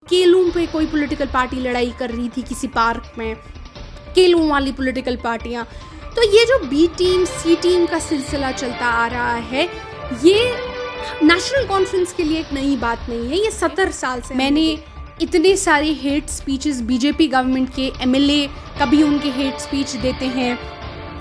केलूम पे कोई political party लड़ाई कर रही थी किसी पार्क में, केलूम वाली पॉलिटिकल पार्टियां। तो ये जो बी टीम सी टीम का सिलसिला चलता आ रहा है, ये नेशनल कॉन्फ्रेंस के लिए एक नई बात नहीं है। ये 70 साल से मैंने इतने सारे हेट स्पीचेस बीजेपी गवर्नमेंट के एमएलए कभी उनके हेट स्पीच देते हैं,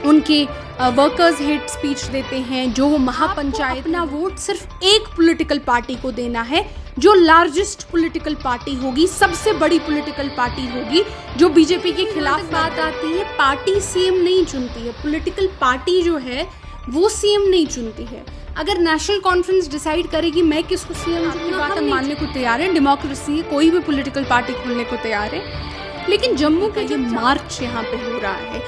उनके वर्कर्स हेट स्पीच देते हैं। जो महापंचायत अपना वोट सिर्फ एक पॉलिटिकल पार्टी को देना है, जो लार्जेस्ट पॉलिटिकल पार्टी होगी, सबसे बड़ी पॉलिटिकल पार्टी होगी, जो बीजेपी के खिलाफ बात आती है। पार्टी सीएम नहीं चुनती है, पॉलिटिकल पार्टी जो है वो सीएम नहीं चुनती है। अगर नेशनल कॉन्फ्रेंस डिसाइड करेगी मैं किसको सीएम की बात हम मानने को तैयार है, डेमोक्रेसी है, कोई भी पॉलिटिकल पार्टी खोलने को तैयार है। लेकिन जम्मू का ये मार्च यहाँ पे हो रहा है,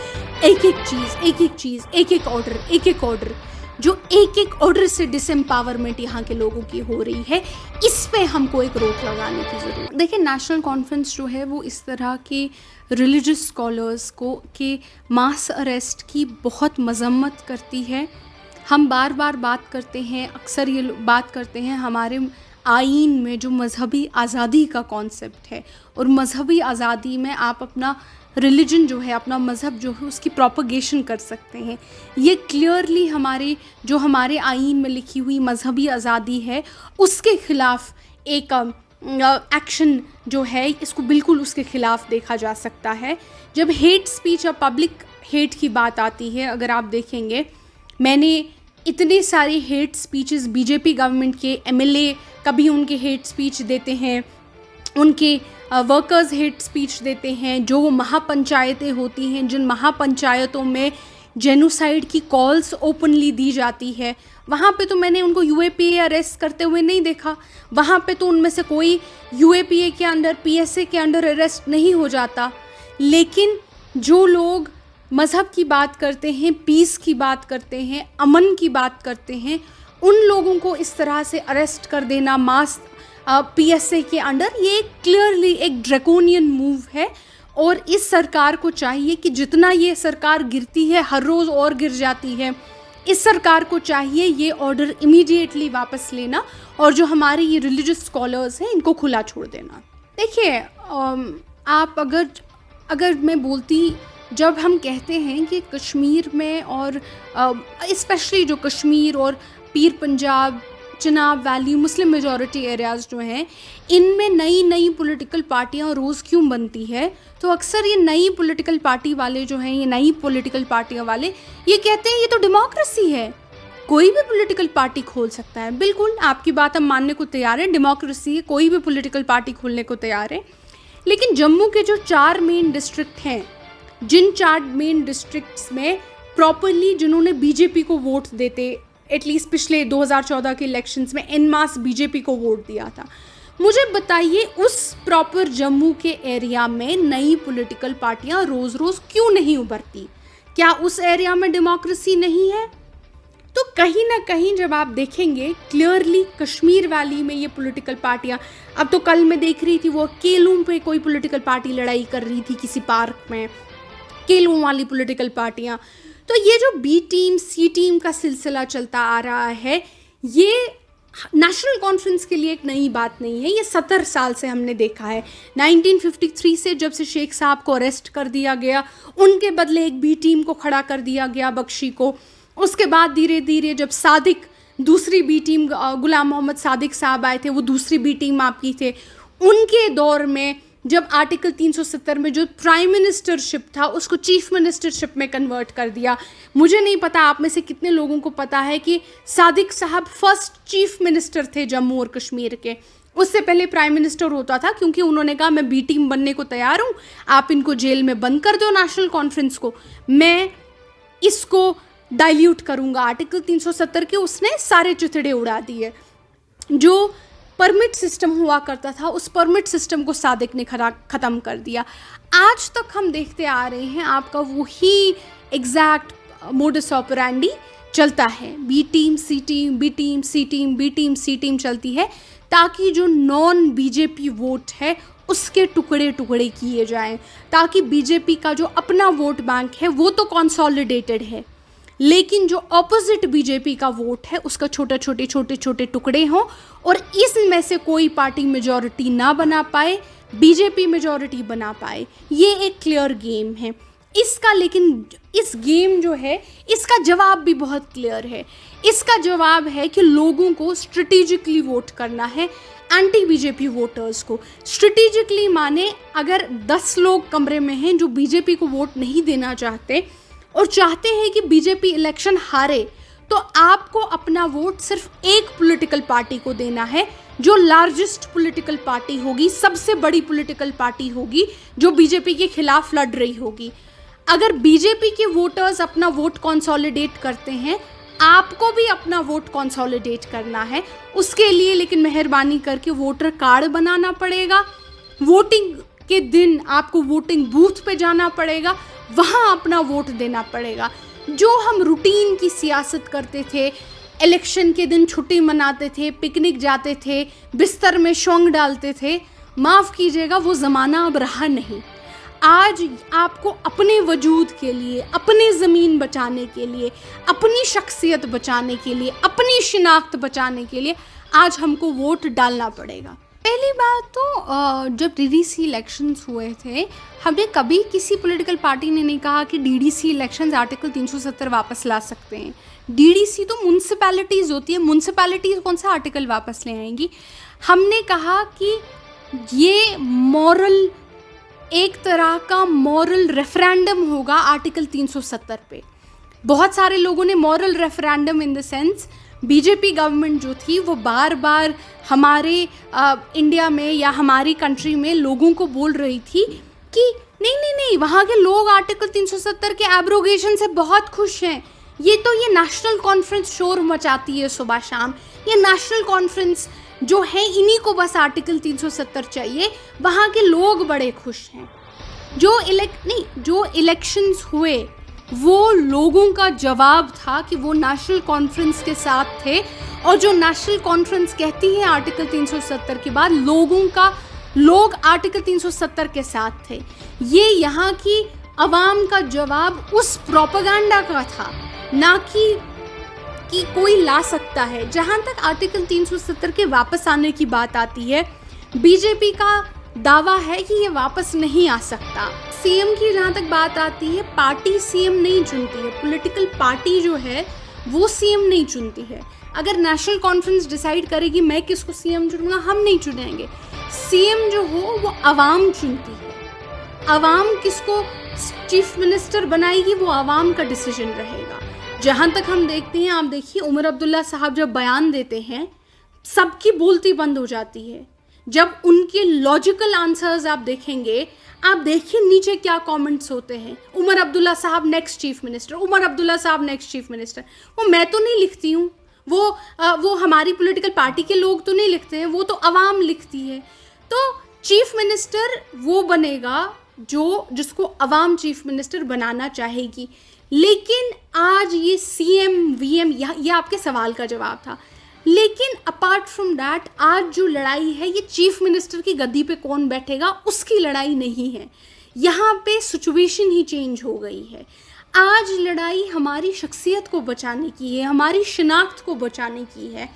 एक एक चीज, एक एक ऑर्डर, जो एक एक ऑर्डर से डिसएम्पावरमेंट यहाँ के लोगों की हो रही है, इस पे हमको एक रोक लगाने की जरूरत। देखिए, नेशनल कॉन्फ्रेंस जो है वो इस तरह के रिलीजियस स्कॉलर्स को के मास अरेस्ट की बहुत मजम्मत करती है। हम बार बार बात करते हैं, अक्सर ये बात करते हैं, हमारे आईन में जो मजहबी आज़ादी का कॉन्सेप्ट है, और मजहबी आज़ादी में आप अपना रिलीजन जो है, अपना मज़हब जो है, उसकी प्रोपगेशन कर सकते हैं। ये क्लियरली हमारे आईन में लिखी हुई मजहबी आज़ादी है, उसके ख़िलाफ़ एक एक्शन जो है, इसको बिल्कुल उसके ख़िलाफ़ देखा जा सकता है। जब हेट स्पीच और पब्लिक हेट की बात आती है, अगर आप देखेंगे, मैंने इतने सारे हेट स्पीचेस बीजेपी गवर्नमेंट के एमएलए कभी उनके हेट स्पीच देते हैं, उनके वर्कर्स हेट स्पीच देते हैं। जो महापंचायतें होती हैं, जिन महापंचायतों में जेनोसाइड की कॉल्स ओपनली दी जाती है, वहाँ पे तो मैंने उनको यूएपीए अरेस्ट करते हुए नहीं देखा। वहाँ पे तो उनमें से कोई यूएपीए के अंडर, पीएसए के अंडर अरेस्ट नहीं हो जाता। लेकिन जो लोग मज़हब की बात करते हैं, पीस की बात करते हैं, अमन की बात करते हैं, उन लोगों को इस तरह से अरेस्ट कर देना मास पीएसए के अंडर, ये क्लियरली एक ड्रैकोनियन मूव है। और इस सरकार को चाहिए कि जितना ये सरकार गिरती है, हर रोज़ और गिर जाती है, इस सरकार को चाहिए ये ऑर्डर इमीडिएटली वापस लेना, और जो हमारे ये रिलीजियस स्कॉलर्स हैं इनको खुला छोड़ देना। देखिए, आप अगर मैं बोलती, जब हम कहते हैं कि कश्मीर में, और स्पेशली जो कश्मीर और पीर Punjab, Chenab valley, Muslim majority areas जो हैं, इनमें नई पॉलिटिकल पार्टियां रोज़ क्यों बनती है, तो अक्सर ये नई पॉलिटिकल पार्टी वाले जो हैं, ये नई पॉलिटिकल पार्टियां वाले ये कहते हैं ये तो डेमोक्रेसी है, कोई भी पॉलिटिकल पार्टी खोल सकता है। बिल्कुल, आपकी बात हम मानने को तैयार है, डेमोक्रेसी है, कोई भी पॉलिटिकल पार्टी खोलने को तैयार है। लेकिन जम्मू के जो 4 मेन डिस्ट्रिक्ट हैं, जिन 4 मेन डिस्ट्रिक्ट्स में प्रॉपरली जिन्होंने बीजेपी को वोट देते, एटलीस्ट पिछले 2014 के इलेक्शंस में एन मास बीजेपी को वोट दिया था, मुझे बताइए उस प्रॉपर जम्मू के एरिया में नई पॉलिटिकल पार्टियां रोज़ रोज़ क्यों नहीं उभरती? क्या उस एरिया में डेमोक्रेसी नहीं है? तो कहीं ना कहीं जब आप देखेंगे क्लियरली कश्मीर वैली में ये पॉलिटिकल पार्टियां, अब तो कल मैं देख रही थी वो केलूम पे कोई पॉलिटिकल पार्टी लड़ाई कर रही थी किसी पार्क में, केलूम वाली पॉलिटिकल पार्टियां। तो ये जो बी टीम सी टीम का सिलसिला चलता आ रहा है, ये नेशनल कॉन्फ्रेंस के लिए एक नई बात नहीं है। ये 70 साल से हमने देखा है। 1953 से जब से शेख साहब को अरेस्ट कर दिया गया, उनके बदले एक बी टीम को खड़ा कर दिया गया, बख्शी को। उसके बाद धीरे धीरे जब सादिक, दूसरी बी टीम, गुलाम मोहम्मद सादिक साहब आए थे, वो दूसरी बी टीम आपकी थे। उनके दौर में जब आर्टिकल 370 में जो प्राइम मिनिस्टरशिप था उसको चीफ मिनिस्टरशिप में कन्वर्ट कर दिया। मुझे नहीं पता आप में से कितने लोगों को पता है कि सादिक साहब फर्स्ट चीफ मिनिस्टर थे जम्मू और कश्मीर के। उससे पहले प्राइम मिनिस्टर होता था, क्योंकि उन्होंने कहा मैं बी टीम बनने को तैयार हूँ, आप इनको जेल में बंद कर दो नेशनल कॉन्फ्रेंस को, मैं इसको डाइल्यूट करूँगा। आर्टिकल 370 के उसने सारे चिथड़े उड़ा दिए। जो परमिट सिस्टम हुआ करता था, उस परमिट सिस्टम को सादिक ने ख़त्म कर दिया। आज तक हम देखते आ रहे हैं आपका वही एग्जैक्ट मोडस ऑपरेंडी चलता है। बी टीम सी टीम, बी टीम सी टीम, बी टीम सी टीम चलती है, ताकि जो नॉन बीजेपी वोट है उसके टुकड़े टुकड़े किए जाएं, ताकि बीजेपी का जो अपना वोट बैंक है वो तो कंसोलिडेटेड है, लेकिन जो ऑपोजिट बीजेपी का वोट है उसका छोटे छोटे टुकड़े हों और इसमें से कोई पार्टी मेजॉरिटी ना बना पाए, बीजेपी मेजॉरिटी बना पाए। ये एक क्लियर गेम है इसका। लेकिन इस गेम जो है इसका जवाब भी बहुत क्लियर है। इसका जवाब है कि लोगों को स्ट्रेटेजिकली वोट करना है, एंटी बीजेपी वोटर्स को। स्ट्रेटेजिकली माने अगर 10 लोग कमरे में हैं जो बीजेपी को वोट नहीं देना चाहते और चाहते हैं कि बीजेपी इलेक्शन हारे, तो आपको अपना वोट सिर्फ एक पॉलिटिकल पार्टी को देना है जो लार्जेस्ट पॉलिटिकल पार्टी होगी, सबसे बड़ी पॉलिटिकल पार्टी होगी जो बीजेपी के खिलाफ लड़ रही होगी। अगर बीजेपी के वोटर्स अपना वोट कंसोलिडेट करते हैं, आपको भी अपना वोट कंसोलिडेट करना है। उसके लिए लेकिन मेहरबानी करके वोटर कार्ड बनाना पड़ेगा। वोटिंग के दिन आपको वोटिंग बूथ पे जाना पड़ेगा, वहाँ अपना वोट देना पड़ेगा। जो हम रूटीन की सियासत करते थे, इलेक्शन के दिन छुट्टी मनाते थे, पिकनिक जाते थे, बिस्तर में शोंग डालते थे, माफ़ कीजिएगा वो ज़माना अब रहा नहीं। आज आपको अपने वजूद के लिए, अपनी ज़मीन बचाने के लिए, अपनी शख्सियत बचाने के लिए, अपनी शिनाख्त बचाने के लिए आज हमको वोट डालना पड़ेगा। पहली बात तो जब डीडीसी इलेक्शंस हुए थे, हमें कभी किसी पॉलिटिकल पार्टी ने नहीं कहा कि डीडीसी इलेक्शंस आर्टिकल 370 वापस ला सकते हैं। डीडीसी तो म्यूनसिपैलिटीज़ होती है, म्यूनसिपैलिटीज़ कौन सा आर्टिकल वापस ले आएंगी। हमने कहा कि ये मॉरल, एक तरह का मॉरल रेफरेंडम होगा आर्टिकल 370 पे। बहुत सारे लोगों ने moral referendum in the sense, BJP government जो थी वो बार बार हमारे इंडिया में या हमारी कंट्री में लोगों को बोल रही थी कि नहीं वहाँ के लोग आर्टिकल 370 के एब्रोगेशन से बहुत खुश हैं। ये नेशनल कॉन्फ्रेंस शोर मचाती है सुबह शाम। ये नेशनल कॉन्फ्रेंस जो है इन्हीं को बस आर्टिकल 370 चाहिए, वहाँ के लोग बड़े खुश हैं। जो इलेक्शंस हुए वो लोगों का जवाब था कि वो नेशनल कॉन्फ्रेंस के साथ थे, और जो नेशनल कॉन्फ्रेंस कहती है आर्टिकल 370 के बाद लोग आर्टिकल 370 के साथ थे। ये यहाँ की आवाम का जवाब उस प्रोपेगेंडा का था, ना कि कोई ला सकता है। जहाँ तक आर्टिकल 370 के वापस आने की बात आती है, बीजेपी का दावा है कि ये वापस नहीं आ सकता। सीएम की जहाँ तक बात आती है, पार्टी सीएम नहीं चुनती है, पॉलिटिकल पार्टी जो है वो सीएम नहीं चुनती है। अगर नेशनल कॉन्फ्रेंस डिसाइड करेगी मैं किसको सीएम चुनूंगा, हम नहीं चुनेंगे। सीएम जो हो वो आवाम चुनती है। आवाम किसको चीफ मिनिस्टर बनाएगी वो आवाम का डिसीजन रहेगा। जहाँ तक हम देखते हैं, आप देखिए उमर अब्दुल्ला साहब जब बयान देते हैं सबकी बोलती बंद हो जाती है। जब उनके लॉजिकल आंसर्स आप देखेंगे, आप देखिए नीचे क्या कमेंट्स होते हैं, उमर अब्दुल्ला साहब next chief minister, Omar Abdullah साहब नेक्स्ट चीफ मिनिस्टर। वो मैं तो नहीं लिखती हूँ, वो हमारी पॉलिटिकल पार्टी के लोग तो नहीं लिखते हैं, वो तो अवाम लिखती है। तो चीफ मिनिस्टर वो बनेगा जिसको अवाम चीफ मिनिस्टर बनाना चाहेगी। लेकिन आज ये सीएम वीएम, ये आपके सवाल का जवाब था। लेकिन अपार्ट फ्रॉम दैट, आज जो लड़ाई है ये चीफ मिनिस्टर की गद्दी पे कौन बैठेगा उसकी लड़ाई नहीं है। यहाँ पे सिचुएशन ही चेंज हो गई है। आज लड़ाई हमारी शख्सियत को बचाने की है, हमारी शिनाख्त को बचाने की है।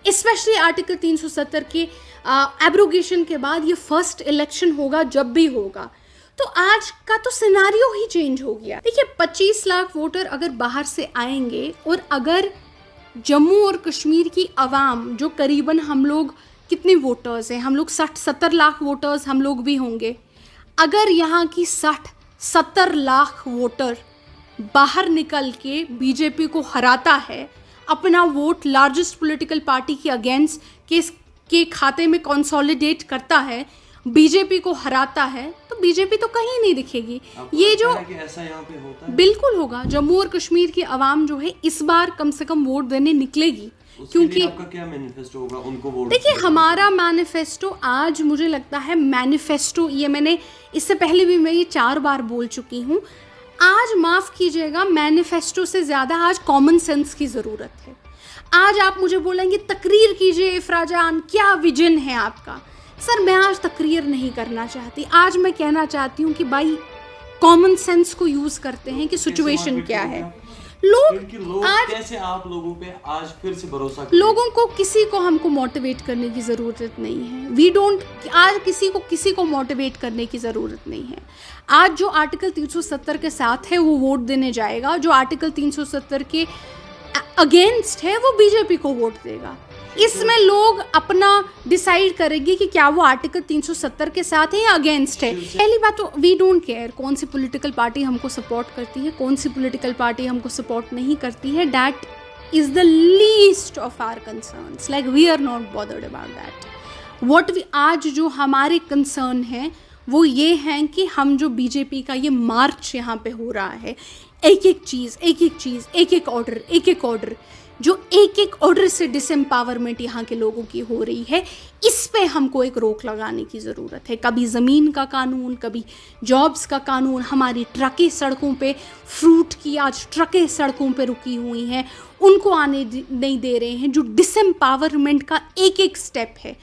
स्पेशली आर्टिकल 370 के एब्रोगेशन के बाद ये फर्स्ट इलेक्शन होगा जब भी होगा, तो आज का तो सिनारियो ही चेंज हो गया। देखिए 25 लाख वोटर अगर बाहर से आएंगे, और अगर जम्मू और कश्मीर की आवाम जो करीबन हम लोग कितने वोटर्स हैं, हम लोग 60-70 लाख वोटर्स हम लोग भी होंगे। अगर यहाँ की 60-70 लाख वोटर बाहर निकल के बीजेपी को हराता है, अपना वोट लार्जेस्ट पॉलिटिकल पार्टी के अगेंस्ट के खाते में कंसोलिडेट करता है, बीजेपी को हराता है, तो बीजेपी तो कहीं नहीं दिखेगी। ये जो ऐसा यहाँ पे होता है बिल्कुल होगा। जम्मू और कश्मीर की आवाम जो है इस बार कम से कम वोट देने निकलेगी, क्योंकि आपका क्या मैनिफेस्टो होगा उनको वोट। देखिए हमारा मैनिफेस्टो, आज मुझे लगता है मैनिफेस्टो, ये मैंने इससे पहले भी मैं ये 4 बार बोल चुकी हूँ। आज माफ़ कीजिएगा, मैनिफेस्टो से ज़्यादा आज कॉमन सेंस की ज़रूरत है। आज आप मुझे बोलेंगे तकरीर कीजिए इफ़रा जान, क्या विजन है आपका। सर मैं आज तकरीर नहीं करना चाहती, आज मैं कहना चाहती हूँ कि भाई कॉमन सेंस को यूज़ करते हैं कि सिचुएशन क्या है। क्योंकि लोग आज कैसे आप लोगों पे आज फिर से भरोसा करें? लोगों को किसी को हमको मोटिवेट करने की ज़रूरत नहीं है। वी डोंट आज किसी को मोटिवेट करने की ज़रूरत नहीं है। आज जो आर्टिकल 370 के साथ है वो वोट देने जाएगा, जो आर्टिकल 370 के अगेंस्ट है वो बीजेपी को वोट देगा। इसमें लोग अपना डिसाइड करेंगे कि क्या वो आर्टिकल 370 के साथ है या अगेंस्ट है। पहली बात तो वी डोंट केयर कौन सी पॉलिटिकल पार्टी हमको सपोर्ट करती है, कौन सी पॉलिटिकल पार्टी हमको सपोर्ट नहीं करती है। That is the least of our concerns, like we are not bothered about that. What we आज जो हमारे कंसर्न है वो ये हैं कि हम जो बीजेपी का ये मार्च यहाँ पे हो रहा है, एक एक चीज़ एक एक ऑर्डर जो एक ऑर्डर से डिसएम्पावरमेंट यहाँ के लोगों की हो रही है, इस पे हमको एक रोक लगाने की ज़रूरत है। कभी ज़मीन का कानून, कभी जॉब्स का कानून, हमारी ट्रकें सड़कों पे, फ्रूट की आज ट्रकें सड़कों पे रुकी हुई हैं, उनको आने नहीं दे रहे हैं। जो डिसएम्पावरमेंट का एक स्टेप है,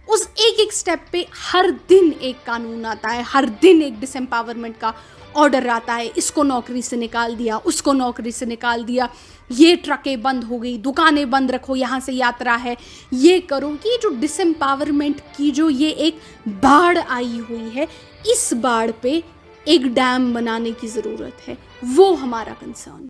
उस एक स्टेप पे हर दिन एक कानून आता है, हर दिन एक डिसएम्पावरमेंट का ऑर्डर आता है। इसको नौकरी से निकाल दिया, उसको नौकरी से निकाल दिया, ये ट्रकें बंद हो गई, दुकानें बंद रखो, यहाँ से यात्रा है, ये करो। ये जो डिसएम्पावरमेंट की जो ये एक बाढ़ आई हुई है, इस बाढ़ पे एक डैम बनाने की ज़रूरत है। वो हमारा कंसर्न